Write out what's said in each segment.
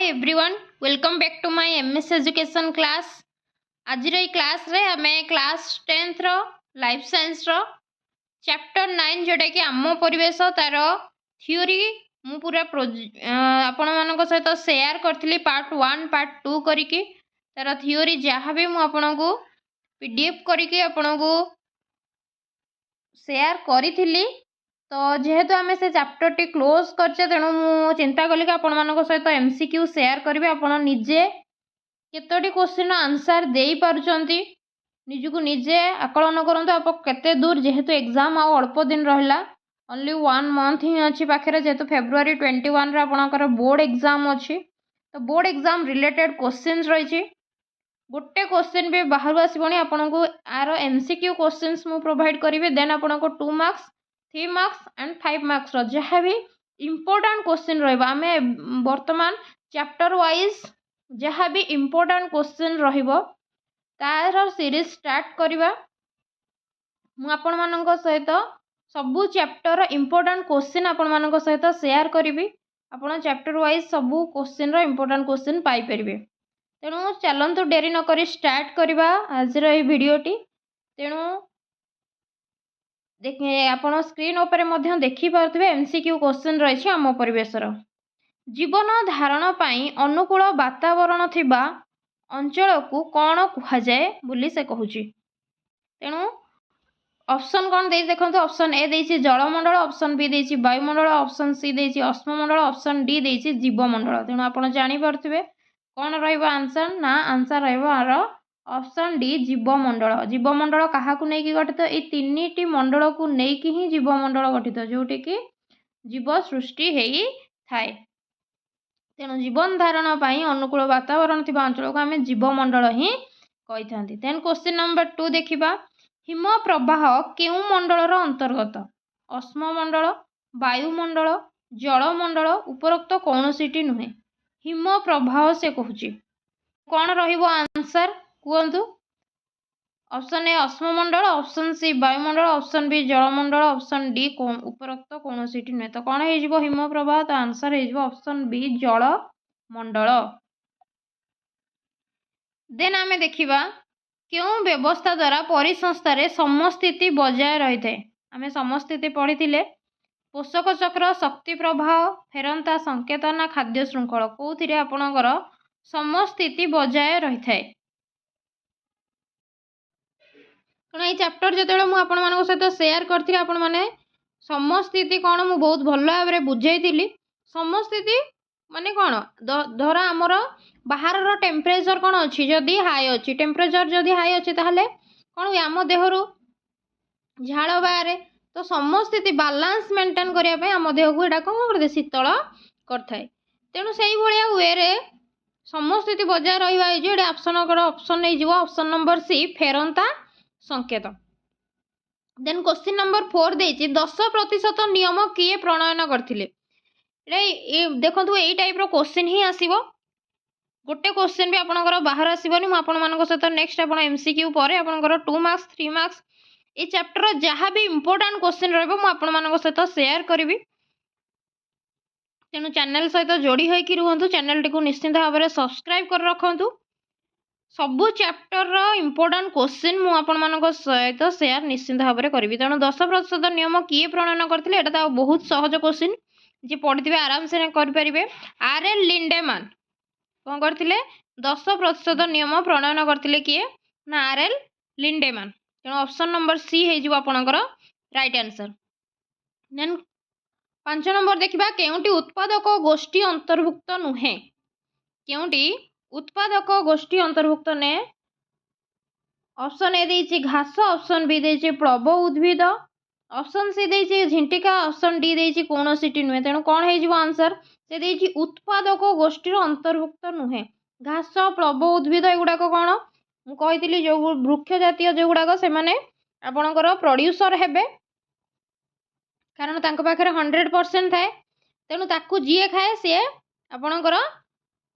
Everyone welcome back to my MS education class. आज class रे हमें क्लास 10th रो लाइफ साइंस रो चैप्टर 9 जोटा कि आम परिवेश तार थ्योरी मु पूरा आपण मान सहित शेयर करी पार्ट 1 पार्ट 2 करिकी तार थ्योरी जहाँ भी मुझे आपन को पीडीएफ करिकी आपन को शेयर करी। तो जेहेतु आम से चैप्टर टी क्लोज करचे तेणु मु चिंता कली कि आपण मान सहित एमसीक्यू शेयर करी आपण निजे केतोटी क्वेश्चन आंसर दे पारुचंती निजको निजे आकलन करंतु आप केते दूर जेहेतु एग्जाम आ अल्प दिन रहिला ओनली 1 मंथ ही अच्छी पाखे जेहेतु फेब्रुआरी 21 रे आपणकर बोर्ड एग्जाम अच्छी तो बोर्ड एग्जाम रिलेटेड क्वेश्चंस रही गोटे क्वेश्चन भी बाहर आसबनी आपन को आर एमसीक्यू क्वेश्चंस मु प्रोवाइड करी देन आपन को 2 मार्क्स 3 मार्क्स एंड 5 मार्क्स जहाँ भी इम्पोर्टाट क्वेश्चन रही बर्तमान चैप्टर वाइज जहाँ भी इम्पोर्टाट क्वेश्चन तार सीरीज स्टार्ट करवा आपण मान सहित सबू चैप्टर इम्पोर्टाट क्वेश्चन आपण मान सहित शेयर करी आपण चैप्टर वाइज सबू क्वेश्चन इम्पोर्टाट क्वेश्चन पाइपर तेणु चलतु डेरी नक स्टार्ट करवा आज भिडियोटी। तेणु देखिए आपण स्क्रीन ऊपर देखी पारे एमसीक्यू क्वेश्चन रही आम परिवेशर जीवन धारण पाई अनुकूल वातावरण थिबा अंचल को कौन कहुए बोली से कहूँ। तेणु ऑप्शन कौन दे देखो ऑप्शन ए देछि जलमंडल, ऑप्शन बी देछि वायुमंडल, ऑप्शन सी देछि अश्ममंडल, ऑप्शन डी देछि जीवमंडल। तेणु आपण जानि पारुथिबे कौन रहिबो आंसर ना आंसर रहिबो ऑप्शन डी जीवमंडल। जीवमंडल क्या नहीं गठित ये तीन मंडल को लेकिन ही जीवमंडल गठित जोटि कि जीव सृष्टि होई थाए। तेणु जीवन धारण पाई अनुकूल वातावरण थिबा अंचल को आम जीवमंडल ही कही था। देन क्वेश्चन नंबर 2 देखिबा हिम प्रवाह केउ मंडलर अंतर्गत अश्ममंडल, वायुमंडल, जलमंडल उपरोक्त कौनसीटी नुहे। हिम प्रवाह से कहूँ कौन रहिबो आंसर कहतु ऑप्शन ए अश्ममंडल, ऑप्शन सी वायुमंडल, ऑप्शन बी जलमंडल, ऑप्शन डी उपरोक्त कौनसीटी नुहे। तो कौन हो हिम प्रवाह तो आंसर हो ऑप्शन बी जलमंडल। देन आम देखिबा क्यों व्यवस्था द्वारा परिसंस्थार समस्थिति बजाय रही है। आम समस्थिति पढ़ी पोषक चक्र, शक्ति प्रवाह, फेरंता संकेत ना खाद्य श्रृंखल कौन आपणकर समस्थिति बजाय रही है। कारण ये चैप्टर जो मुझे सहित शेयर करी आपण मैंने समस्थिति कौन मु बहुत भल भाव में बुझाई। समस्थिति माने कौन धर आमर बाहर टेम्परेचर कौन अच्छी जदि हाई अच्छी टेम्परेचर जदि हाई अच्छी ताहले कौन आम देहरु झाड़ बाहर तो समस्थिति बालांस मेंटेन करने आम देह को यहाँ कौन कर शीतल कर। तेणु से वे समस्थिति बजाय रही ऑप्शन नहीं ऑप्शन नंबर सी फेरंता संकेत। देन क्वेश्चन नंबर 4 देछि 10% नियम किए प्रणयन करथिले। देखो यही टाइप रो क्वेश्चन ही आसीबो गोटे क्वेश्चन भी आपनकर बाहर आसीबनी मु आपण मानक सहित नेक्स्ट आपण एमसीक्यू पर आपनकर 2 मार्क्स 3 मार्क्स ए चैप्टर जहाँ भी इम्पोर्टाट क्वेश्चन रहबो मु आपण मानक सहित शेयर करिवि। तेणु चैनल सहित जोड़ी होइकी रुहंतु चैनल टी को निश्चित भाव में सब्सक्राइब कर रखंतु। सबू चैप्टर इम्पोर्टाट क्वेश्चन मु आपण मानक सहित शेयर निश्चित भाव में करी। तेणु 10% नियम किए प्रणयन करथिले एटा तो बहुत सहज क्वेश्चन जी पढ़ी आराम से करें। आर.एल. लिंडेमान कौन करथिले 10% नियम प्रणयन करथिले किए ना आर.एल. लिंडेमान। तेणु ऑप्शन नंबर सी हो आपणकर राइट आंसर। देन 5 नंबर देखिबा केउटी उत्पादक गोष्ठी अंतर्भुक्त नुहे। केउटी उत्पादक गोष्ठी अंतर्भुक्त ने ऑप्शन ए देछि घास, ऑप्शन बी देछि प्लव उद्भिद, ऑप्शन सी देछि झिंटिका, ऑप्शन डी देछि कौनसीटी नुहे। तेणु कौन हो आंसर से देछि उत्पादक गोष्ठी अंतर्भुक्त नुहे। घास, प्लव उद्भिद एगुड़ाक कौन मुझे जो वृक्ष जातीय जो गुड़ाक से आपणकर प्रोड्यूसर हेबे कारण तांको पाखरे 100% थाए। तेणु ताकू जी खाए सी आपणकर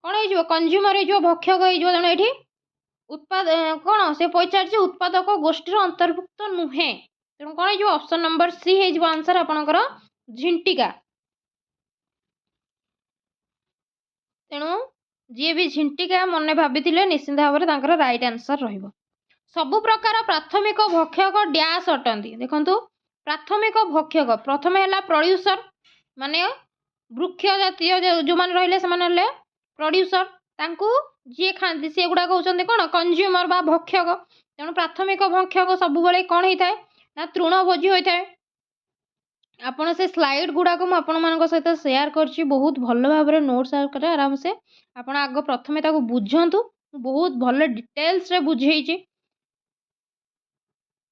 कौन हो कंज्यूमर हो भक्षक हो। तेणु ये उत्पाद कौन से पचार उत्पादक गोष्ठी अंतर्भुक्त नुहे। तेणु कौन हो ऑप्शन नंबर सी हो आंसर आपणकर झिंटिका। तेणु जी भी झिंटिका मन भाभी निश्चिंत भाव में तांकर राइट आंसर रहिबो। सबु प्रकार प्राथमिक भक्षक डैश अटंती देखंतु प्राथमिक भक्षक प्रथम है प्रोड्यूसर माने वृक्ष जातीय जो मैंने रहिले से माने प्रोड्यूसर तांकू जी खाती सी गुड़ा कहते कौन कंज्यूमर बा भक्षक तेणु प्राथमिक भक्षक सब बेले कौन होता है ना तृणभोजी होता है। आपण से स्लाइड गुड़ाक मुझे सहित सेयार कर बहुत भल भाव नोट्स आकर आराम से आपण आग प्रथमे बुझंतु बहुत भल डिटेल्स रे बुझेइछि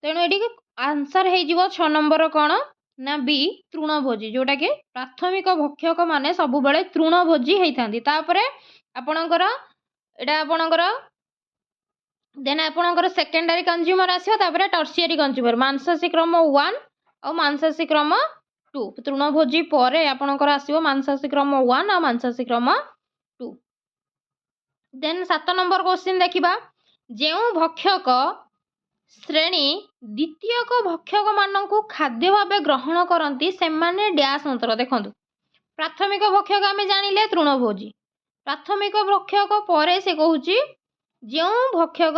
तेणु ये आंसर हो 6 नंबर कौन ना बी तृणभोजी जोटा कि प्राथमिक भक्षक माने सब बेले तृणभोजी होता आपणकर एटा आपणकर देन आपणकर सेकेंडरी कंज्यूमर आसो टर्शियरी कंज्यूमर मांसाशी क्रम 1 और मांसाशी क्रम 2 तृणभोजी पर आपणकर आसो मांसाशी क्रम 1 और मांसाशी क्रम 2। देन 7 नंबर क्वेश्चन देखिबा जेउ भक्षक श्रेणी द्वितीयक भक्षक मानकु खाद्य भाव ग्रहण करती से डैश अंतर देखंतु प्राथमिक भक्षक आम जानिले तृणभोजी प्राथमिक भक्षक पर से कहूँ जो भक्षक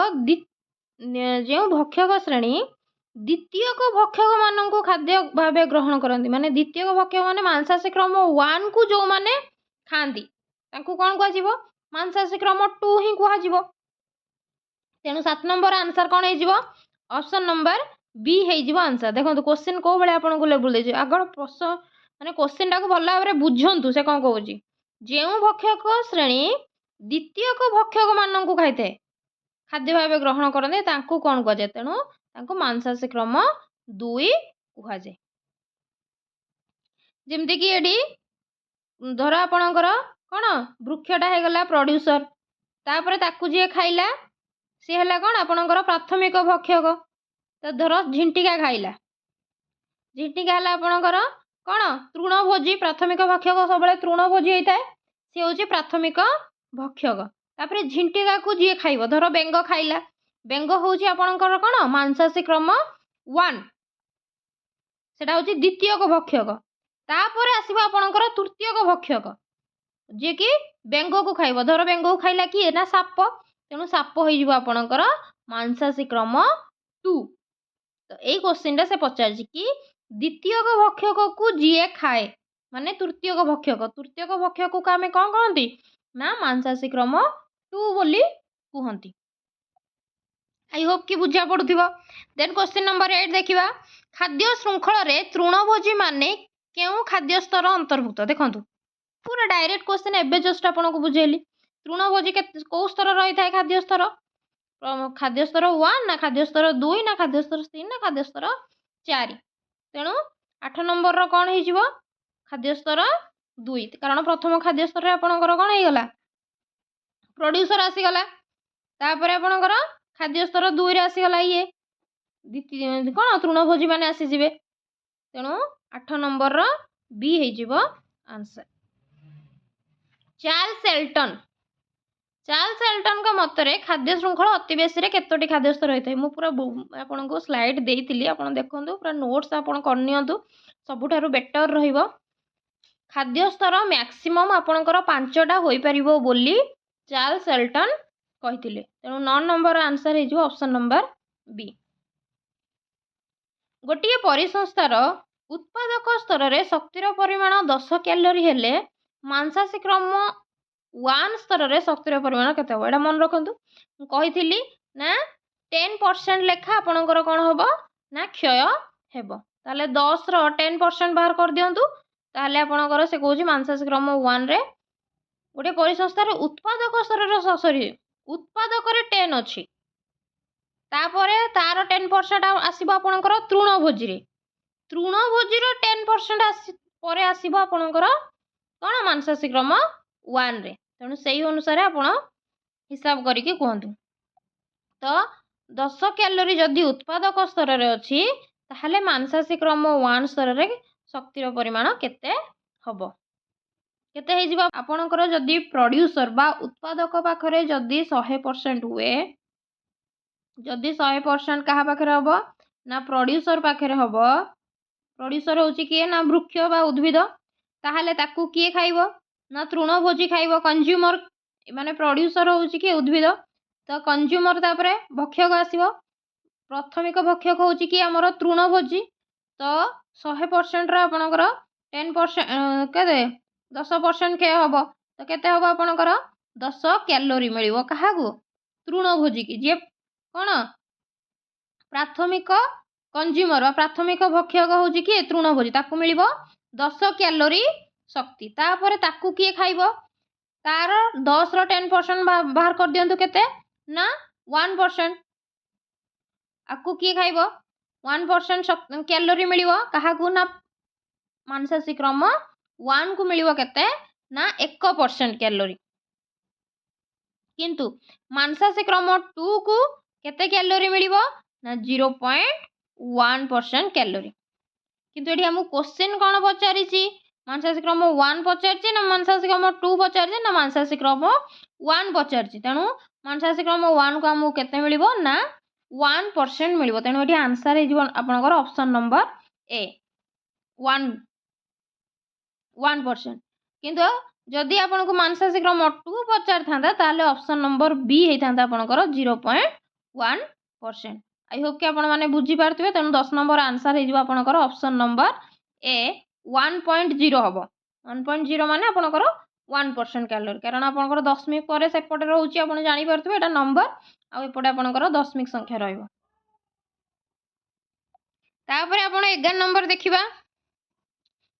श्रेणी द्वितीयक भक्षक मानकु खाद्य भाव ग्रहण करती माने द्वितीयक भक्षक माने मांसाशी क्रम 1 को जो माने खाती कौन कह मांसाशी क्रम 2 ही कह तेणु 7 नंबर आंसर कौन हो ऑप्शन नंबर बी हो आंसर। देखो क्वेश्चन कौ भाई आपको लेवल दे आग माने क्वेश्चन टाक भल भाव में बुझंतु से कौन कहूँ जो भक्षक श्रेणी द्वितीयक भक्षक मानू खाई थाए खाद्य भाव ग्रहण करते कौन कहुए तेणु मांसाशी क्रम 2 कहुए। जमती कि ये धर आपणकर कौन वृक्षटा होगला प्रोड्यूसर तापर ताकू जी खाइला सी है कौन आपणकर प्राथमिक भक्षक तो धर झिंटिका खाइला झिंटिका है आपणकर कौन तृणभोजी प्राथमिक भक्षक सब तृणभोजी होता है सी हूँ प्राथमिक भक्षक तापर झिंटिका को जी खाइब धर बेंग खाइला बेंग हूँ आपणकर कौन मांसाशी क्रम 1 सेटा हूँ द्वितीयक भक्षक तापर आसब आपणकर तृतीयक भक्षक जी कि बेंग को खाइब धर बेंग को खाइला किए ना साप तेणु साप हो आपणकर मांसाशी क्रम 2। तो यही क्वेश्चन से पचार कि द्वितीयक भक्षक को जी खाए माने तृतीयक भक्षक को आम कौन कहती ना मांसाशी क्रम 2 बोली कहती। आई होप कि बुझा पड़ुथिबो। देन क्वेश्चन नंबर 8 देखिबा खाद्य श्रृंखल रे तृणभोजी माने केउ खाद्य स्तर अंतर्भुक्त देखंतु पूरा डायरेक्ट क्वेश्चन एबे जस्ट आपनको बुझेली तृणभोजी कौ स्तर रही था खाद्य स्तर 1 ना खाद्य स्तर 2 ना खाद्य स्तर 3 ना खाद्य स्तर 4 तेणु 8 नंबर रो कौन हो खाद्य स्तर 2 कारण प्रथम खाद्य स्तर आपणकर कौन हो गला प्रोड्यूसर आसीगला तापर आपणकर खाद्य स्तर 2 रे आसीगला ये कौन तृणभोजी माने आसीजिबे तेणु 8 नंबर रो बी हो आंसर। चार्ल्स एल्टन का मतरे खाद्य श्रृंखल अति बेसी केतोटी खाद्य स्तर होता है मु पूरा आपको स्लाइड देइतिली आपण देखंतु पूरा नोट्स आपण करनियंतु सबुठारु बेटर रहिबो खाद्य स्तर मैक्सिमम आपणकर 5टा होई परिबो बोली चार्ल्स एल्टन कहिथिले तेणु 9 नंबर आंसर हो ऑप्शन नंबर बी। गोटे परिसंस्थार उत्पादक स्तर रे शक्तिर परिमाण 10 कैलोरी हेले मांसाशी क्रम 1 स्तर रे शक्तिर परिमाण केते हो एटा मन रखंतु कहिथिली ना 10% लेखा आपणकर कौन होबो ना क्षय हेबो ताले 10 रो 10% बाहर कर दियंतु ताले आपणकर से कहूची मांसाशी क्रम 1 रे गोटे परिसंस्थार उत्पादक स्तर रे सॉरी उत्पादक रे 10 अछि तापरे तार 10% आसीबो आपणकर तृणभोजी रे तृणभोजी रो 10% परे आसीबो आपणकर कौन मांसाशी क्रम 1 रे तेणु से अनुसार आपण हिसाब करके कहतु तो 10 कैलोरी जदि उत्पादक स्तर रे अछि ताहले मांसाशी क्रम 1 स्तर रे शक्तिर परिमाण केते हबो केते हे जिबा आपणकर जदि प्रोड्यूसर बा उत्पादक पाखरे जदि 100% हुए जदि 100% कहा पाखरे हबो ना प्रोड्यूसर पाखरे हबो प्रोड्यूसर होची किए ना वृक्ष बा उद्भिद ताहले ताकू किए खाइबो ना तृणभोजी खाइबो कंज्यूमर ମାନେ ପ୍ରଡ୍ୟୁସର ହେଉଛି କି ଉଦ୍ଭିଦ। ତ କଞ୍ଜ୍ୟୁମର ତାପରେ ଭକ୍ଷକ ଆସିବ। ପ୍ରାଥମିକ ଭକ୍ଷକ ହେଉଛି କି ଆମର ତୃଣଭୋଜୀ। ତ 100%ର ଆପଣଙ୍କର 10% କେତେ 10% କ୍ଷୟ ହେବ। ତ କେତେ ହେବ ଆପଣଙ୍କର 10 କ୍ୟାଲୋରି ମିଳିବ କାହାକୁ? ତୃଣଭୋଜୀ କି, ଯିଏ କ'ଣ ପ୍ରାଥମିକ କଞ୍ଜ୍ୟୁମର ବା ପ୍ରାଥମିକ ଭକ୍ଷକ ହେଉଛି କିଏ? ତୃଣଭୋଜୀ। ତାକୁ ମିଳିବ 10 କ୍ୟାଲୋରି ଶକ୍ତି। ତାପରେ ତାକୁ କିଏ ଖାଇବ? ତାର 10ର 10% ବାହାର କରିଦିଅନ୍ତୁ କେତେ ନା 1%। ଆକୁ କିଏ ଖାଇବ? 1% କ୍ୟାଲୋରି ମିଳିବ କାହାକୁ ନା ମାଂସାଶୀ କ୍ରମ 1କୁ ମିଳିବ କେତେ ନା 1% କ୍ୟାଲୋରି। କିନ୍ତୁ ମାଂସାଶୀ କ୍ରମ 2କୁ କେତେ କ୍ୟାଲୋରି ମିଳିବ ନା 0.1% କ୍ୟାଲୋରି। କିନ୍ତୁ ଏଠି ଆମକୁ କ୍ୱେଶ୍ଚିନ୍ କ'ଣ ପଚାରିଛି? ମାଂସାଶୀ କ୍ରମ 1 ପଚାରିଛି ନା ମାଂସାଶୀ କ୍ରମ 2 ପଚାରିଛି ନା ମାଂସାଶୀ କ୍ରମ 1 ପଚାରିଛି। ତେଣୁ ମାଂସାଶୀ କ୍ରମ 1କୁ ଆମକୁ କେତେ ମିଳିବ ନା 1% ମିଳିବ। ତେଣୁ ଏଠି ଆନ୍ସର ହେଇଯିବ ଆପଣଙ୍କର ଅପସନ୍ ନମ୍ବର ଏ 1%। କିନ୍ତୁ ଯଦି ଆପଣଙ୍କୁ ମାଂସାଶୀ କ୍ରମ 2 ପଚାରିଥାନ୍ତା ତାହେଲେ ଅପସନ୍ ନମ୍ବର ବି ହେଇଥାନ୍ତା ଆପଣଙ୍କର 0.1%। ଆଇ ହୋପ୍ କି ଆପଣମାନେ ବୁଝିପାରୁଥିବେ। ତେଣୁ 10 ନମ୍ବର ଆନ୍ସର ହେଇଯିବ ଆପଣଙ୍କର ଅପସନ୍ ନମ୍ବର ଏ 1.0 ହେବ। 1.0 ମାନେ ଆପଣଙ୍କର 1% କ୍ୟାଲୋରି, କାରଣ ଆପଣଙ୍କର ଦଶମିକ ପରେ ସେପଟେ ରହୁଛି, ଆପଣ ଜାଣିପାରୁଥିବେ ଏଇଟା ନମ୍ବର, ଆଉ ଏପଟେ ଆପଣଙ୍କର ଦଶମିକ ସଂଖ୍ୟା ରହିବ। ତାପରେ ଆପଣ 11 ନମ୍ବର ଦେଖିବା।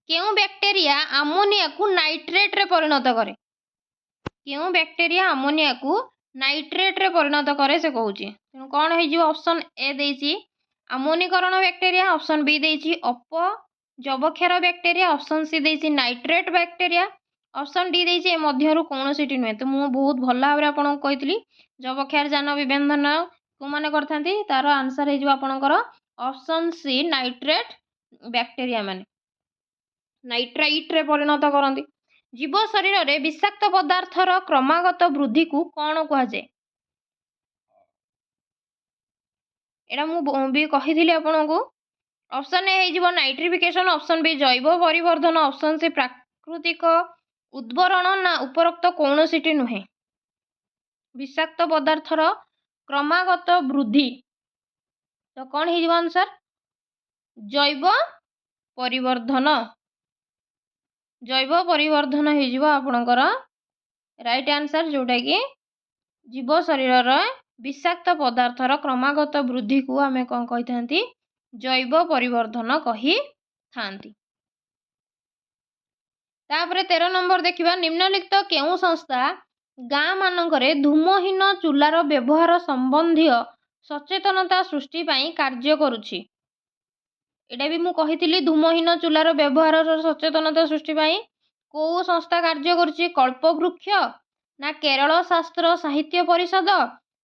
କେଉଁ ବ୍ୟାକ୍ଟେରିଆ ଆମୋନିଆକୁ ନାଇଟ୍ରେଟରେ ପରିଣତ କରେ? କେଉଁ ବ୍ୟାକ୍ଟେରିଆ ଆମୋନିଆକୁ ନାଇଟ୍ରେଟରେ ପରିଣତ କରେ ସେ କହୁଛି। ତେଣୁ କ'ଣ ହେଇଯିବ? ଅପସନ୍ ଏ ଦେଇଛି ଆମୋନିକରଣ ବ୍ୟାକ୍ଟେରିଆ, ଅପସନ୍ ବି ଦେଇଛି ଅପଜବକ୍ଷାର ବ୍ୟାକ୍ଟେରିଆ, ଅପସନ୍ ସି ଦେଇଛି ନାଇଟ୍ରେଟ୍ ବ୍ୟାକ୍ଟେରିଆ, ଅପସନ୍ ଡି ଦେଇଛି ଏ ମଧ୍ୟରୁ କୌଣସିଟି ନୁହେଁ। ତ ମୁଁ ବହୁତ ଭଲ ଭାବରେ ଆପଣଙ୍କୁ କହିଥିଲି ଯବକ୍ଷାର ଯାନ ବିବନ୍ଧନ କେଉଁମାନେ କରିଥାନ୍ତି, ତାର ଆନ୍ସର ହେଇଯିବ ଆପଣଙ୍କର ଅପସନ୍ ସି ନାଇଟ୍ରେଟ୍ ବ୍ୟାକ୍ଟେରିଆ ମାନେ ନାଇଟ୍ରାଇଟ୍ରେ ପରିଣତ କରନ୍ତି। ଜୀବ ଶରୀରରେ ବିଷାକ୍ତ ପଦାର୍ଥର କ୍ରମାଗତ ବୃଦ୍ଧିକୁ କ'ଣ କୁହାଯାଏ? ଏଇଟା ମୁଁ ବି କହିଥିଲି ଆପଣଙ୍କୁ। ଅପସନ୍ ଏ ହେଇଯିବ ନାଇଟ୍ରିଫିକେସନ୍, ଅପସନ୍ ବି ଜୈବ ପରିବର୍ଦ୍ଧନ, ଅପସନ୍ ସି ପ୍ରାକୃତିକ ଉଦ୍ବରଣ ନା ଉପରୋକ୍ତ କୌଣସିଟି ନୁହେଁ। ବିଷାକ୍ତ ପଦାର୍ଥର କ୍ରମାଗତ ବୃଦ୍ଧି, ତ କ'ଣ ହେଇଯିବ ଆନ୍ସର? ଜୈବ ପରିବର୍ଦ୍ଧନ। ଜୈବ ପରିବର୍ଦ୍ଧନ ହେଇଯିବ ଆପଣଙ୍କର ରାଇଟ୍ ଆନ୍ସର, ଯେଉଁଟାକି ଜୀବ ଶରୀରର ବିଷାକ୍ତ ପଦାର୍ଥର କ୍ରମାଗତ ବୃଦ୍ଧିକୁ ଆମେ କ'ଣ କହିଥାନ୍ତି? ଜୈବ ପରିବର୍ଦ୍ଧନ କହିଥାନ୍ତି। ତାପରେ 13 ନମ୍ବର ଦେଖିବା। ନିମ୍ନଲିଖିତ କେଉଁ ସଂସ୍ଥା ଗାଁ ମାନଙ୍କରେ ଧୂମହୀନ ଚୁଲାର ବ୍ୟବହାର ସମ୍ବନ୍ଧୀୟ ସଚେତନତା ସୃଷ୍ଟି ପାଇଁ କାର୍ଯ୍ୟ କରୁଛି? ଏଇଟା ବି ମୁଁ କହିଥିଲି ଧୂମହୀନ ଚୁଲାର ବ୍ୟବହାରର ସଚେତନତା ସୃଷ୍ଟି ପାଇଁ କେଉଁ ସଂସ୍ଥା କାର୍ଯ୍ୟ କରୁଛି? କଳ୍ପବୃକ୍ଷ ନା କେରଳ ଶାସ୍ତ୍ର ସାହିତ୍ୟ ପରିଷଦ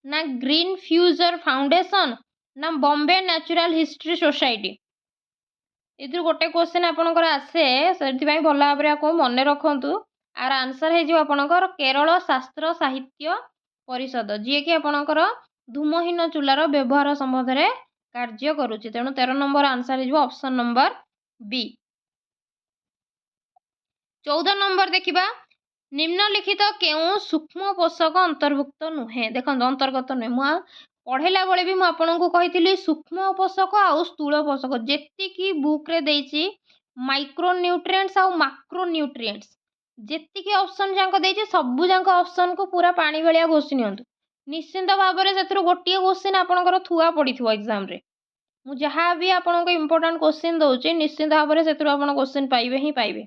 ନା ଗ୍ରୀନ୍ ଫ୍ୟୁଚର ଫାଉଣ୍ଡେସନ ନା ବମ୍ବେ ନ୍ୟାଚୁରାଲ ହିଷ୍ଟ୍ରି ସୋସାଇଟି? ଏଥିରୁ ଗୋଟେ କ୍ୱେଶ୍ଚିନ୍ ଆପଣଙ୍କର ଆସେ, ସେଥିପାଇଁ ଭଲ ଭାବରେ ଆକୁ ମନେ ରଖନ୍ତୁ। ଆର ଆନ୍ସର ହେଇଯିବ ଆପଣଙ୍କର କେରଳ ଶାସ୍ତ୍ର ସାହିତ୍ୟ ପରିଷଦ, ଯିଏକି ଆପଣଙ୍କର ଧୂମହୀନ ଚୁଲାର ବ୍ୟବହାର ସମ୍ବନ୍ଧରେ କାର୍ଯ୍ୟ କରୁଛି। ତେଣୁ 13 ନମ୍ବର ଆନ୍ସର ହେଇଯିବ ଅପସନ୍ ନମ୍ବର ବି। 14 ନମ୍ବର ଦେଖିବା। ନିମ୍ନଲିଖିତ କେଉଁ ସୂକ୍ଷ୍ମ ପୋଷକ ଅନ୍ତର୍ଭୁକ୍ତ ନୁହେଁ? ଦେଖନ୍ତୁ ଅନ୍ତର୍ଗତ ନୁହେଁ, ମୁଁ ପଢ଼େଇଲା ବେଳେ ବି ମୁଁ ଆପଣଙ୍କୁ କହିଥିଲି ସୂକ୍ଷ୍ମ ପୋଷକ ଆଉ ସ୍ଥୂଳ ପୋଷକ ଯେତିକି ବୁକ୍ରେ ଦେଇଛି, ମାଇକ୍ରୋନ୍ୟୁଟ୍ରିଏଣ୍ଟସ୍ ଆଉ ମାକ୍ରୋନ୍ୟୁଟ୍ରିଏଣ୍ଟସ୍ ଯେତିକି ଅପସନ୍ ଯାକ ଦେଇଛି, ସବୁ ଯାକ ଅପସନ୍କୁ ପୁରା ପାଣି ଭଳିଆ ଘୋଷି ନିଅନ୍ତୁ। ନିଶ୍ଚିନ୍ତ ଭାବରେ ସେଥିରୁ ଗୋଟିଏ କ୍ୱେଶ୍ଚିନ୍ ଆପଣଙ୍କର ଥୁଆ ପଡ଼ିଥିବ ଏକ୍ଜାମ୍ରେ। ମୁଁ ଯାହା ବି ଆପଣଙ୍କୁ ଇମ୍ପୋର୍ଟାଣ୍ଟ କ୍ୱେଶ୍ଚିନ୍ ଦେଉଛି, ନିଶ୍ଚିନ୍ତ ଭାବରେ ସେଥିରୁ ଆପଣ କ୍ୱେଶ୍ଚିନ୍ ପାଇବେ ହିଁ ପାଇବେ।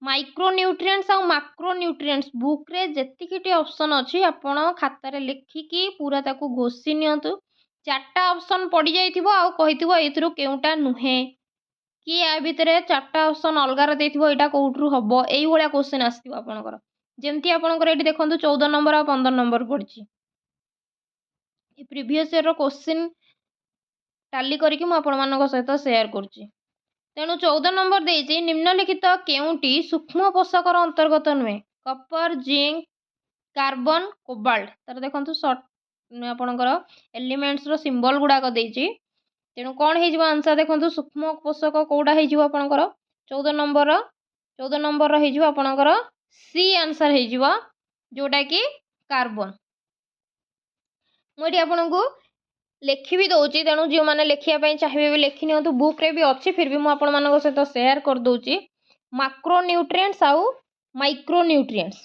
ମାଇକ୍ରୋନ୍ୟୁଟ୍ରିଏଣ୍ଟସ୍ ଆଉ ମାକ୍ରୋନ୍ୟୁଟ୍ରିଏଣ୍ଟସ୍ ବୁକ୍ରେ ଯେତିକିଟି ଅପସନ୍ ଅଛି, ଆପଣ ଖାତାରେ ଲେଖିକି ପୁରା ତାକୁ ଘୋଷି ନିଅନ୍ତୁ। 4ଟା ଅପସନ୍ ପଡ଼ିଯାଇଥିବ ଆଉ କହିଥିବ ଏଇଥିରୁ କେଉଁଟା ନୁହେଁ, କି ୟା ଭିତରେ 4ଟା ଅପସନ୍ ଅଲଗାରେ ଦେଇଥିବ, ଏଇଟା କେଉଁଠୁ ହେବ, ଏଇଭଳିଆ କ୍ୱେଶ୍ଚିନ୍ ଆସିଥିବ ଆପଣଙ୍କର। ଯେମିତି ଆପଣଙ୍କର ଏଠି ଦେଖନ୍ତୁ 14 ନମ୍ବର ଆଉ 15 ନମ୍ବର ପଡ଼ିଛି। ଏ ପ୍ରିଭିୟସ୍ ଇୟର୍ର କ୍ୱେଶ୍ଚିନ୍ ଟାଲି କରିକି ମୁଁ ଆପଣମାନଙ୍କ ସହିତ ସେୟାର କରୁଛି। ତେଣୁ 14 ନମ୍ବର ଦେଇଛି ନିମ୍ନଲିଖିତ କେଉଁଟି ସୂକ୍ଷ୍ମ ପୋଷକର ଅନ୍ତର୍ଗତ ନୁହେଁ? କପର, ଜିଙ୍କ, କାର୍ବନ, କୋବାଲ୍ଟ। ତାର ଦେଖନ୍ତୁ ସର୍ଟ ଆପଣଙ୍କର ଏଲିମେଣ୍ଟସର ସିମ୍ବଲ ଗୁଡ଼ାକ ଦେଇଛି। ତେଣୁ କ'ଣ ହେଇଯିବ ଆନ୍ସର? ଦେଖନ୍ତୁ ସୂକ୍ଷ୍ମ ପୋଷକ କେଉଁଟା ହେଇଯିବ ଆପଣଙ୍କର 14 ନମ୍ବରର ହେଇଯିବ ଆପଣଙ୍କର ସି ଆନ୍ସର ହେଇଯିବ जोटा कि कार्बन। मुझे आपको लिखि भी दौची, तेणु जो मैंने लिखापी चाहिए भी लिखि नि बुक्रे भी अच्छी, फिर भी मुझे मान सहित सेयार करदे। माक्रोन्यूट्रिएंट्स आउ माइक्रोन्यूट्रिएंट्स,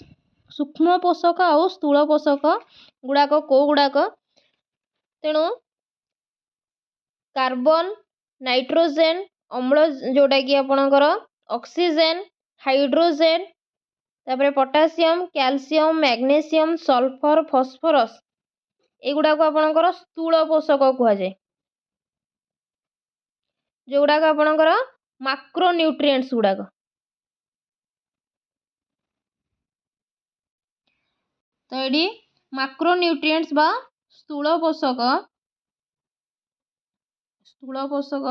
सूक्ष्म पोषक आउ स्थूल पोषक गुड़ाक कौ गुड़ाक, तेणु कार्बन, नाइट्रोजेन, अम्ल जोटा कि आपणकर ऑक्सीजन, हाइड्रोजेन, तापर potassium, calcium, magnesium, sulphur, phosphorus एगुड़ा को आपणकर स्थूल पोषक कहुए, जो गुड़ाक आपणकर माक्रोन्यूट्रिएंट्स गुड़ाक। तो ये माक्रोन्यूट्रिएंट्स बा स्थूल पोषक, स्थूल पोषक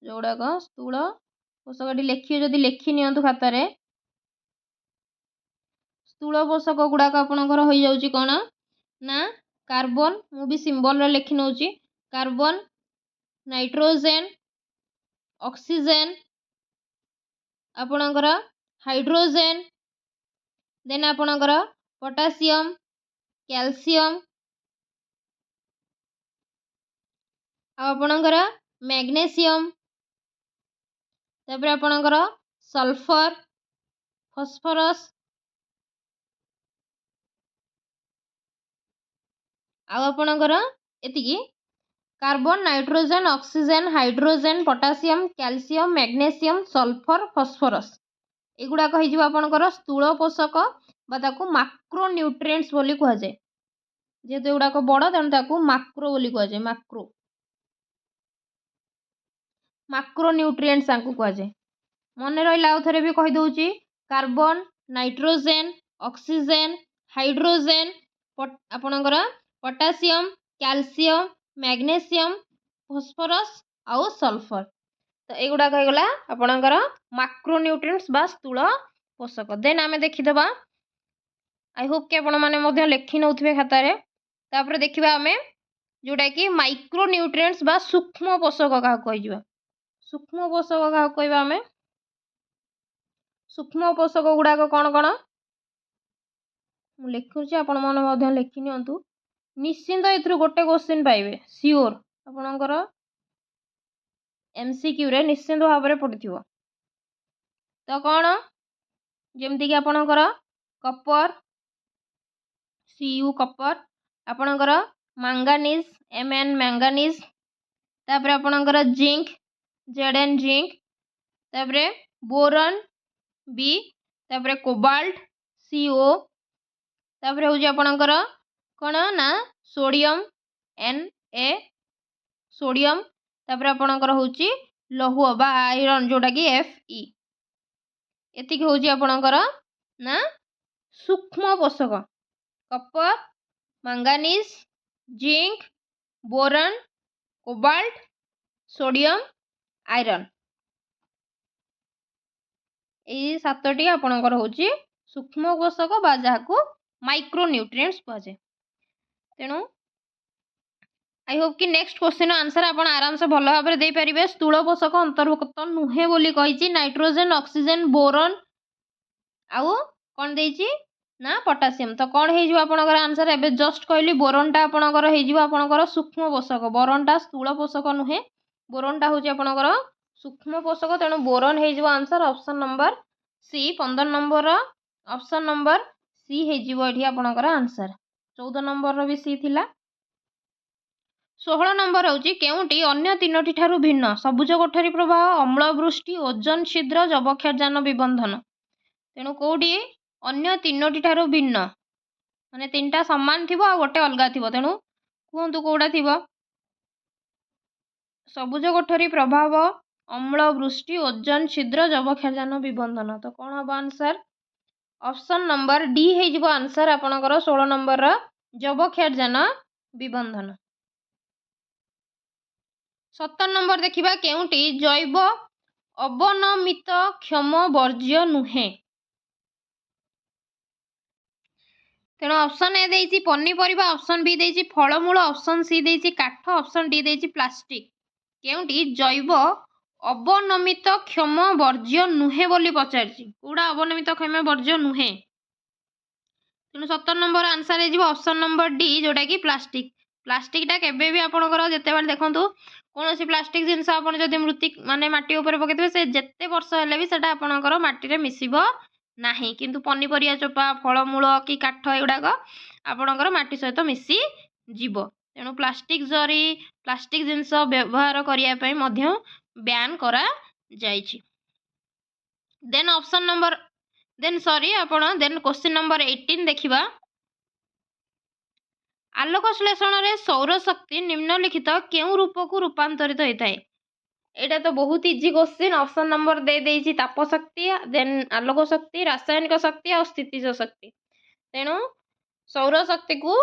जोड़ाक स्थूल पोषक लिखिए, जदि लिखि नि खातार स्थूल पोषक गुड़ाक आपणकर हो जाउची कौन ना कार्बन, मु भी सिंबल रे लिखि नउची, कार्बन, नाइट्रोजेन, ऑक्सीजन, आपणकर हाइड्रोजेन, देन आपणकर पोटासियम, कैल्शियम, आपणकर मैग्नीशियम, तापर आपणकर सल्फर, फॉस्फोरस, आपणकर एतिकी carbon, nitrogen, oxygen, hydrogen, potassium, calcium, magnesium, sulphur, phosphorus एगुड़ाक हो आपणकर स्थूल पोषक बाकू माक्रोन्यूट्रिएंट्स बोली कहुए, जेहेतु एगुड़ाक बड़ तेणु माक्रो बोली कहुए, माक्रो माक्रोन्यूट्रिएंट्स कहुए। मन रहा आउ थे भी कहीदे, कार्बन, नाइट्रोजेन, ऑक्सीजन, हाइड्रोजेन, आपणकर पोटासियम, कैल्शियम, मैग्नीशियम, फॉस्फोरस आउ सल्फर, तो एगुड़ाक होगा आपणकर माक्रोन्यूट्रिएंट्स बा स्थूल पोषक। देन आम देखीदबा, आई होप कि आपण मैंने लिखि नौथिबे खातार। तापर देखिबा आमे जोटा कि माइक्रोन्यूट्रिएंट्स बा सूक्ष्म पोषक क्या कह, सूक्ष्म पोषक क्या कहवा आमे, सूक्ष्म पोषक गुड़ाक कौन कौन लिखुची, आपण मैंने लिखि नियंतु, निश्चिंत ए गोटे क्वेश्चन पाइबे सियोर, आपणकर एमसीक्यू रे निश्चिंत भाव में पड़िथिबो। तो कौन जमती कि आपणकर कपर, सीयू कपर, आपणकर मैंगानीज, एमएन मैंगानीज, तापर आपणकर जिंक, जेडएन जिंक, तापर बोरन बी, तापर कोबाल्ट सीओ, तापर हूँ आपणकर कौन ना सोडियम एन ए सोडियम, तापर आपणकर हूँ लौह बा आयरन जोटा कि एफ ई, एतिक हूँ आपणकर ना सूक्ष्म पोषक copper, manganese, zinc, boron, cobalt, sodium, iron, यही सातटी आपणकर हूँ सूक्ष्म पोषक बा जहाँ माइक्रोन्यूट्रिएंट्स कहुए। तेणु आई होप कि नेक्स्ट क्वेश्चन आंसर आप आराम से भल भाव में दे पारे। स्थूल पोषक अंतर्भुक्त नुहे बोली कही, नाइट्रोजेन, ऑक्सीजन, बोरन आउ कौन देछि ना पोटासियम, तो कौन हो आपणकर आंसर एवं जस्ट कहली बोरनटा आपणकर हो सूक्ष्म पोषक, बोरनटा स्थूल पोषक नुहे, बोरनटा हूँ आपणकर सूक्ष्म पोषक, तेणु बोरन हो answer option number C. 15 number option number C हो आपणकर आंसर। 14 नंबर भी सी थिला। 16 नंबर हूँ केउटी अन्य तीनोटी ठारू भिन्न, सबुज कोठरी प्रवाह, अम्ल वृष्टि, ओजोन छिद्र, जबक्षारजान विबंधन, तेणु कौटी अन्य तीनोटी ठारू भिन्न माने तीनटा समान थिबो आ गोटे अलगा थिबो, तेणु कहतु कौटा थिबो, सबुज कोठरी प्रभाव, अम्ल वृष्टि, ओजोन छिद्र, जबक्षारजान विबंधन, तो कौन हम आंसर ऑप्शन नंबर डी हो आंसर आपणकर 16 नंबर जबक्षारजान विबंधन। 17 नंबर देखिबा केउटी जैव अवनमित क्षम वर्ज्य नुहे, तेणु ऑप्शन ए देछि पनीपरिबा, ऑप्शन बी देछि फलमूल, ऑप्शन सी देछि काठ, ऑप्शन डी देछि प्लास्टिक। केउटी जैव अवनमित क्षम वर्ज्य नुहे बोली पचारछि, कौड़ा अवनमित क्षम वर्ज्य नुहे, तेणु 70 नंबर आंसर हो ऑप्शन नंबर डी जोटा कि प्लास्टिक। प्लास्टिकटा केबे भी आपणकर जितेबाला देखूँ कौन सी प्लास्टिक जिनस आप मृत्ति माने माटी उपर पकईथे से जिते वर्ष हेले भी सेटा आपणकर माटी मिसिब नाही, किंतु पनीपरिया चोपा फलमूल कि काठ एगुड़ाक आपणकर माटी सहित मिसी जीव। तेणु प्लास्टिक जरी प्लास्टिक जिनस व्यवहार करने ब्यान करा जाइछि। Then option number then sorry आपण देन क्वेश्चन नंबर 18 देखिबा। आलोक श्लेषण रे सौर शक्ति निम्नलिखित केउ रूप को रूपांतरित होता है? एटा तो बहुत इजी क्वेश्चन। ऑप्शन नंबर दे देइछि ताप शक्ति, देन आलोक शक्ति, रासायनिक शक्ति और स्थितिज शक्ति। तेणु सौर शक्ति को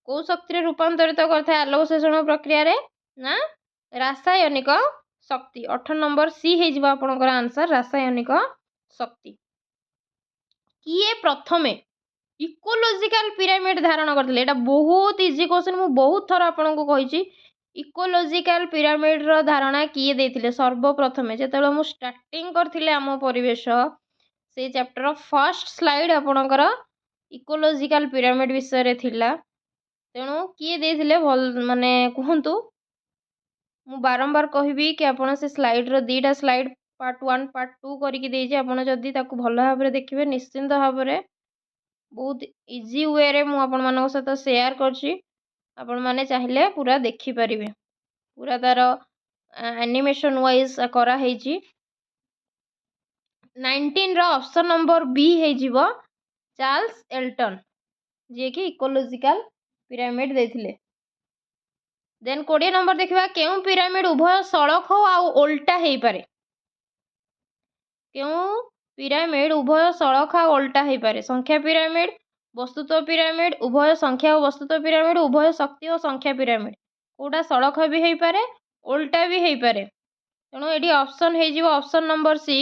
कौ शक्ति रे रूपांतरित करता है आलोक श्लेषण प्रक्रिया रे ना रासायनिक शक्ति। 18 नंबर सी हे जिबा आपनकर आंसर रासायनिक शक्ति। किए प्रथमे इकोलॉजिकल पिरामिड धारण करथिले? एटा बहुत इजी क्वेश्चन, मु बहुत थर आपनको कहिछि। इकोलॉजिकल पिरामिड रो धारणा किए देथिले? सर्वप्रथमे जेतेबेले मु स्टार्टिंग करथिले आम परिवेश से चैप्टर फर्स्ट स्लाइड आपनकर इकोलॉजिकल पिरामिड विषय रे थिला। तेणु किए देथिले भल माने कहंतु। मु बारंबार कहबी कि आपण से स्लाइड रो दीटा स्लाइड पार्ट 1 पार्ट 2 करके देइछि। आपण जदि ताकू भल भाबरे देखिबे निश्चिंत भाबरे बहुत इजी वे रे मु आपण मानक सहित शेयर करछि। आपण माने चाहिले पूरा देखि परिबे। पूरा तार एनिमेशन वाइज करा हेछि। 19 रो ऑप्शन नंबर बी हे जिवो चार्ल्स एल्टन, जे कि इकोलॉजिकल पिरामिड देथिले। देन 20 नंबर देखिबा केउ पिरामिड उभय सड़क आउ उल्टा हेई पारे? केउ पिरामिड उभय सड़क आ उल्टा हेई पारे? संख्या पिरामिड, वस्तुत्व पिरामिड, उभय संख्या और वस्तुत्व पिरामिड, उभय शक्ति और संख्या पिरामिड। कोटा सड़क भी हेई पारे उल्टा भी हेई पारे। तेणु एडी ऑप्शन हे जिवो ऑप्शन नंबर सी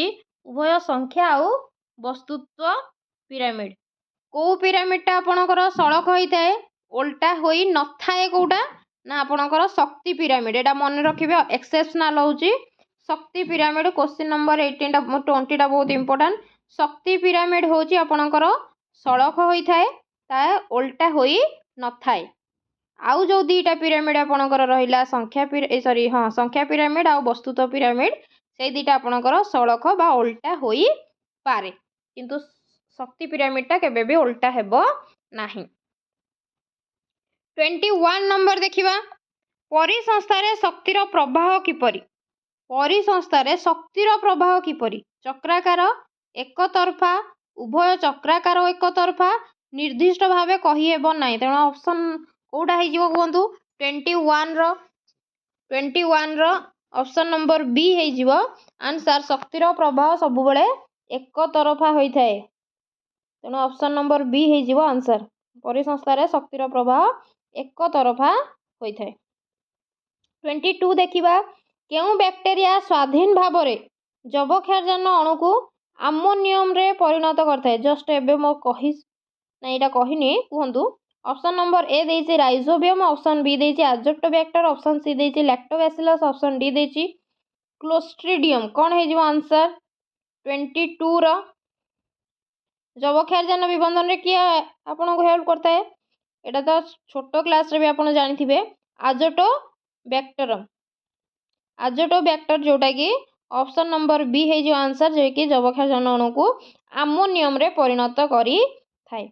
उभय संख्या और वस्तुत्व पिरामिड। को पिरामिडटा आपणकर सड़क होइताए उल्टा होई न थाए कोटा ना आपणकर शक्ति पिरामिड। एटा मन रखिबे एक्सेप्शनल होउची शक्ति पिरामिड। क्वेश्चन नंबर 18 टा 20 टा बहुत इंपोर्टेंट। शक्ति पिरामिड होउची आपणकर सड़क होइथाए ता उल्टा होई न थाए। आउ जो दीटा पिरामिड आपणकर रहिला संख्या सॉरी हां संख्या पिरामिड आ वस्तुत्व पिरामिड से दीटा आपणकर सड़क बा उल्टा होई पारे, किंतु शक्ति पिरामिडटा केबे भी उल्टा हेबो नाही। 21 नंबर देखिबा परिसंस्थारे शक्तिर प्रवाह किपरि? परिसंस्थारे शक्तिर प्रवाह किपरि? चक्राकार, एक तरफा, उभय चक्राकार और एक तरफा, निर्दिष्ट भावे कहि हेबो नाही। तेणु ऑप्शन कोटा हे जिवो कहंतु 21 रो ऑप्शन नंबर बी हे जिवो आंसर। शक्तिर प्रवाह सब बेले एक तरफा होइथाए। तेणु ऑप्शन नंबर बी हे जिवो आंसर। परिसंस्थारे शक्तिर प्रवाह एक तरफा होइथाए। 22 देखिबा केउ बैक्टेरिया स्वाधीन भावरे जबक्षारजान अणु को आमोनियम रे परिणत करथाए? जस्ट एबे मो कहि ना एटा कहिनी कहंतु। ऑप्शन नंबर ए देइछि राइजोबियम, ऑप्शन बी देइछि आजोटोबैक्टर, ऑप्शन सी देइछि लैक्टोबैसिलस, ऑप्शन डी देइछि क्लोस्ट्रिडियम। कौन हे जिवो आंसर 22 रो? जबक्षारजान विबंधन रे किया आपन को हेल्प करता है? एटा तो छोटो क्लास रे भी आपन जानिथिबे आजोटोबैक्टरम। आजोटोबैक्टर जोटा कि ऑप्शन नंबर बी हे जो आंसर, जे कि जबक्षारजान अणु को आमोनियम रे परिणत करी थाए।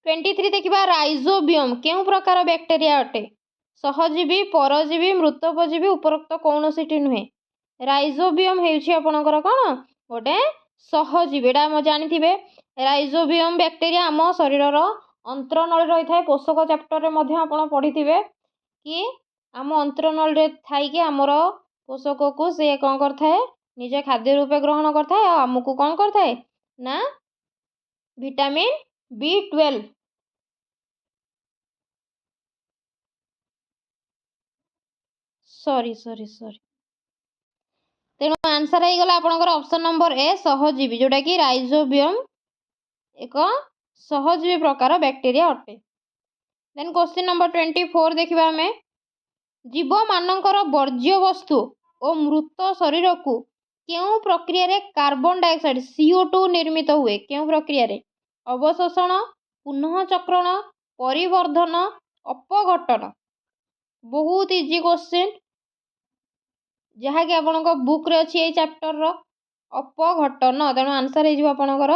23 देखिबा राइजोबियम केउ प्रकार बैक्टेरिया अटे? सहजीवी, परजीवी, मृतोपजीवी, उपरोक्त कौनसीटी नुहे। राइजोबियम हेउछि आपनकर कोन गोटे सहजीवी। एटा हम जानिथिबे राइजोबियम बैक्टेरिया आम शरीरर अंतरनल रही थाए। पोषक चैप्टर रे मध्य आपण पढ़िथिबे कि आम अंतरनल रे थाई कि हमर पोषक को से कोन करथाए निजे खाद्य रूपे ग्रहण करथाए आ हमकु कोन करथाए ना विटामिन B12। सॉरी तेणु आंसर हो गला आपनकर ऑप्शन नंबर ए सहजीवी, जोटा कि राइजोबियम एक सहजीवी प्रकार बैक्टेरिया अटे। देन क्वेश्चन नंबर 24 देखिबा हमें जीव मानकर वर्ज्य वस्तु और मृत शरीर को केउ प्रक्रिया रे कार्बन डाइऑक्साइड CO2 निर्मित हुए? केउ प्रक्रिया रे? अवशोषण, पुनःचक्रण, परिवर्धन, अपघटन। बहुत इजी क्वेश्चन जहाँकि आपणक बुक रे अच्छी चैप्टर रो अपघटन। तेणु आंसर हो आपणकर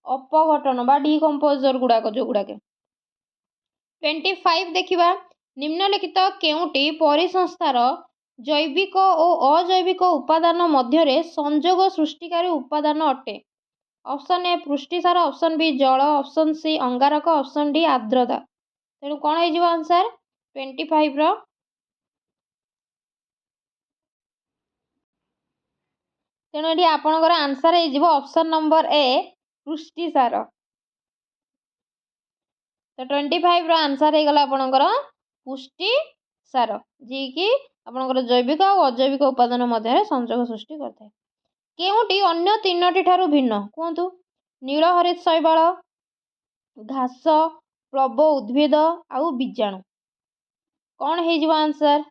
अपघटन बा डिकम्पोजर गुड़ाक जो गुड़ाक। 25 देखिबा निम्नलिखित केउटी परिसंस्थार जैविक और अजैविक उपादान मध्य संयोग सृष्टिकारी उपादान अटे। ऑप्शन ए पुष्टिसार, ऑप्शन बी जल, ऑप्शन सी अंगारक, ऑप्शन डी आर्द्रता। तेणु कौन हो आंसर 25 रो? तेणु ये आपणकर आंसर हो ऑप्शन नंबर ए पुष्टिसार। तो 25 रो आंसर हो गला आपणकर पुष्टिसार, जी कि आपणकर जैविक और अजैविक उपादान मध्य संयोग सृष्टि करता है। केउटी अन्य तीनोटी ठारू भिन्न कहतु? नीलहरित शैवाल, घास, प्लव उद्भिद आउ बीजाणु। कौन हो आंसर?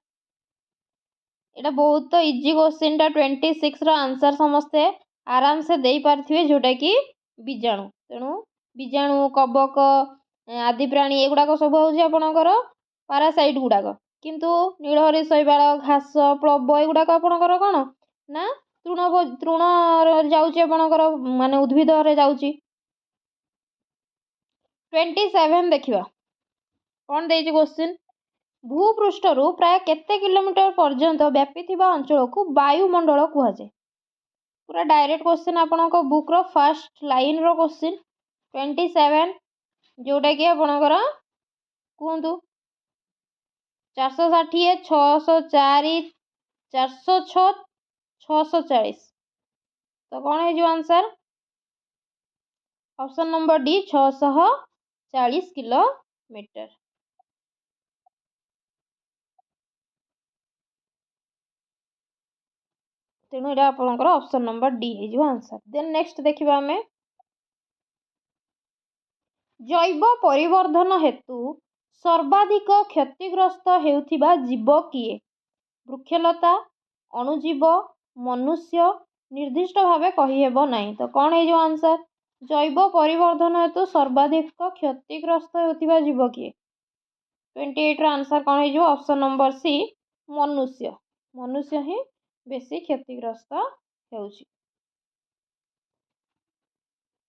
एटा बहुत इजी क्वेश्चन टा। 26 रो आंसर समस्ते आराम से दे पारथिबे, जोटा कि बीजाणु। तेणु बीजाणु, कबक आदि प्राणी एगुड़ाक सब हूँ आपणकर पारासाइट गुड़ाक, किंतु नीलहरित शैवाल, घास, प्लव एगुड़ाक आपणकर कौन ना तृण जाऊँची आपणकर माने उद्भिद रे जाऊँची। 27 देखिबा कौन देइछि क्वेश्चन? भूपृष्ठरु प्राय केते किलोमीटर पर्यंत व्यापी थिबा अंचल को वायुमंडल कुहा जाय? पूरा direct question आपणक book row first line रो क्वेश्चन 27, जोटा कि आपणकर कहतु 460, 604, 406, 640। तो कौन है जो answer? Option number D 640 kilometre. तेणु ये आपणकर ऑप्शन नंबर डी है आंसर। देन नेक्स्ट देखिबा हमें जैव परिवर्धन हेतु सर्वाधिक क्षतिग्रस्त हेउथिबा जीव किए? वृक्षलता, अणुजीव, मनुष्य, निर्दिष्ट भावे कही हेबो नहीं। तो कौन है जो आंसर? जैव परिवर्धन हेतु सर्वाधिक क्षतिग्रस्त हेउथिबा जीव किए? 28 रो आंसर कौन है? ऑप्शन नंबर सी मनुष्य। मनुष्य ही बेसी क्षतिग्रस्त हेउछि।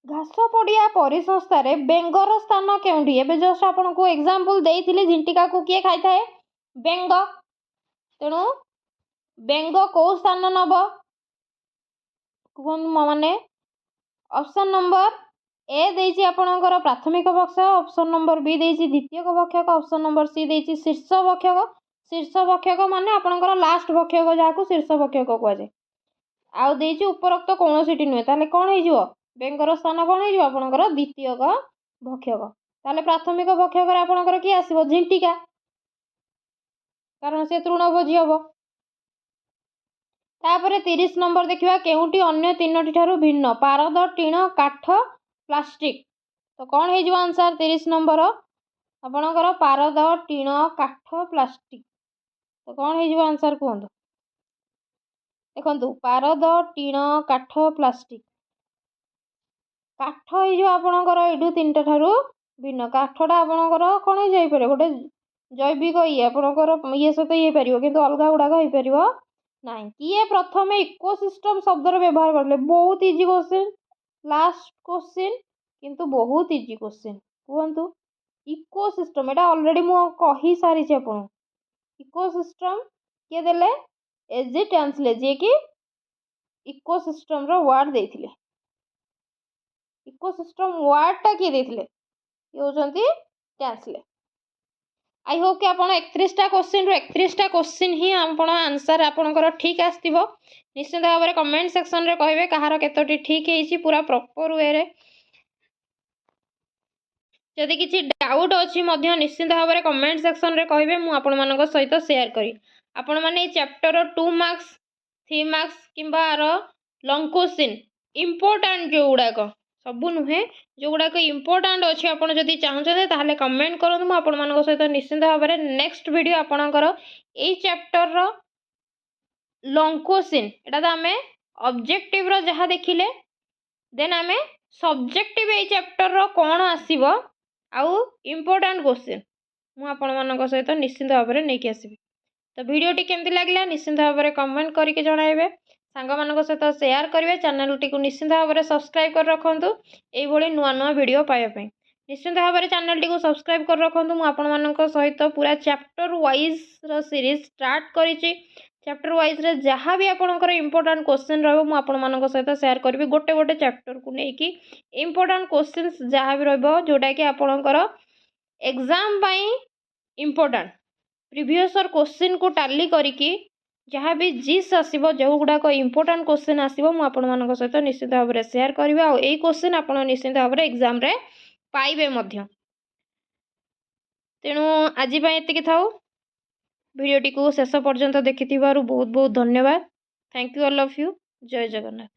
घास पड़िया परिसंस्था रे बेंगर स्थान केउंठी? एबे जस्ट आपन को एग्जांपल देइथिले झिंटिका को किए खाइ थाए? बेंग। तेणु बेंग को स्थान नब कोन माने? ऑप्शन नंबर ए देइछि आपनकर प्राथमिक भक्षक, ऑप्शन नंबर बी देइछि द्वितीयक भक्षक, ऑप्शन नंबर सी देइछि शीर्ष भक्षक। शीर्ष भक्षक माने आपनकर लास्ट भक्षक जाको शीर्ष भक्षक कहवा जाय। आउ देइछि उपरोक्त कोनोसीटी नुहे, ताले कोन हे जिवो? बेंगर स्थान कोन हे जिवो? आपनकर द्वितीयक भक्षक। ताले प्राथमिक भक्षक रे आपनकर की आसीबो? झिंटिका, कारण से तृणभोजी हबो। तापरे 30 नंबर देखिबा केउटी अन्य तीनोटी ठारू भिन्न? पारद, टीण, काठ, प्लास्टिक। तो कौन है आंसर 30 नंबर? आपणकर पारद, टीण, काठ, प्लास्टिक। तो कौन है आंसर कहतु? देखु पारद, टीण, काठ, प्लास्टिक। काठ हो आपणकर यू 3टा ठारू भिन्न। काठटा आपणकर कौन हो जाइपर? गोटे जैविक ये आपणकर ये सहित ये पार कि अलग गुड़ाक हो पार ना। किए प्रथम इकोसिस्टम शब्दर व्यवहार करले? बहुत इजी क्वेश्चन, लास्ट क्वेश्चन किंतु बहुत इजी क्वेश्चन। कहतु इकोसिस्टम एटा ऑलरेडी मु कही सारी आपन। इकोसिस्टम किए देले? एजी ट्रांसले, जे कि इकोसिस्टम रो वर्ड देथिले। इकोसिस्टम वर्ड टा किए देथिले? ये होचंती ट्रांसले। आई होप कि आपन 31टा क्वेश्चन रो 31टा क्वेश्चन ही आपन आंसर आपनकर ठीक आस्तिबो। निश्चित भाव में कमेंट सेक्शन रे कहबे कहार केतोटी ठीक हेछि पूरा प्रॉपर वे रे। जदि किछि डाउट अछि मध्य निश्चित भाव में कमेंट सेक्शन रे कहबे, मु आपन मानक सहित शेयर करी। आपन माने चैप्टर 2 मार्क्स 3 मार्क्स किंबा आर लॉन्ग क्वेश्चन इंपोर्टेंट जो गुड़ाक सबू नुहे, जो गुड़ाक इंपोर्टेंट अच्छे आपड़ जदि चाहते ताहले कमेंट करूँ। मुझे आपण मान सहित निश्चित भाव में नेक्स्ट वीडियो आपणकर यही चैप्टर रो लॉन्ग क्वेश्चन एटा तो आम ऑब्जेक्टिव रो जहाँ देखिले, देन आम सब्जेक्टिव ए चैप्टर रो कौन आसीबो आउ इम्पोर्टाट क्वेश्चन मु आपन सहित निश्चिंत भाव में नहीं आसबि। तो वीडियोटी केमती लगे निश्चिंत भाव में कमेंट करके जनइबे, सांग मान सहित शेयर करेंगे, चैनल टी निश्चिंत भाव में सब्सक्राइब कर रखु ये नुआ नुआ वीडियो पाइबा। निश्चिंत भाव में चैनल टी सब्सक्राइब कर रखु। मुझे सहित पूरा चैप्टर वाइज सीरीज स्टार्ट करी। चैप्टर वाइज रे जहाँ भी आपंकर इंपोर्टाट क्वेश्चन रहा सहित शेयर करी। गोटे गोटे चैप्टर को लेकिन इंपोर्टाट क्वेश्चन जहाँ भी रोटा कि आपंकर एग्जाम इंपोर्टाट प्रीवियस क्वेश्चन को टाली करिकी जहाँ भी जीस आसो जो गुड़ाक इंपोर्टाट क्वेश्चन आसो मुझे सहित निश्चित भाव में शेयर करेंगे। आ क्वेश्चन आप निश्चित भाव में एग्जाम रे पाइबे मध्य। तेणु आज ये थाऊ वीडियोटी को शेष पर्यंत देखि बहुत बहुत धन्यवाद। Thank you all of you. जय जगन्नाथ।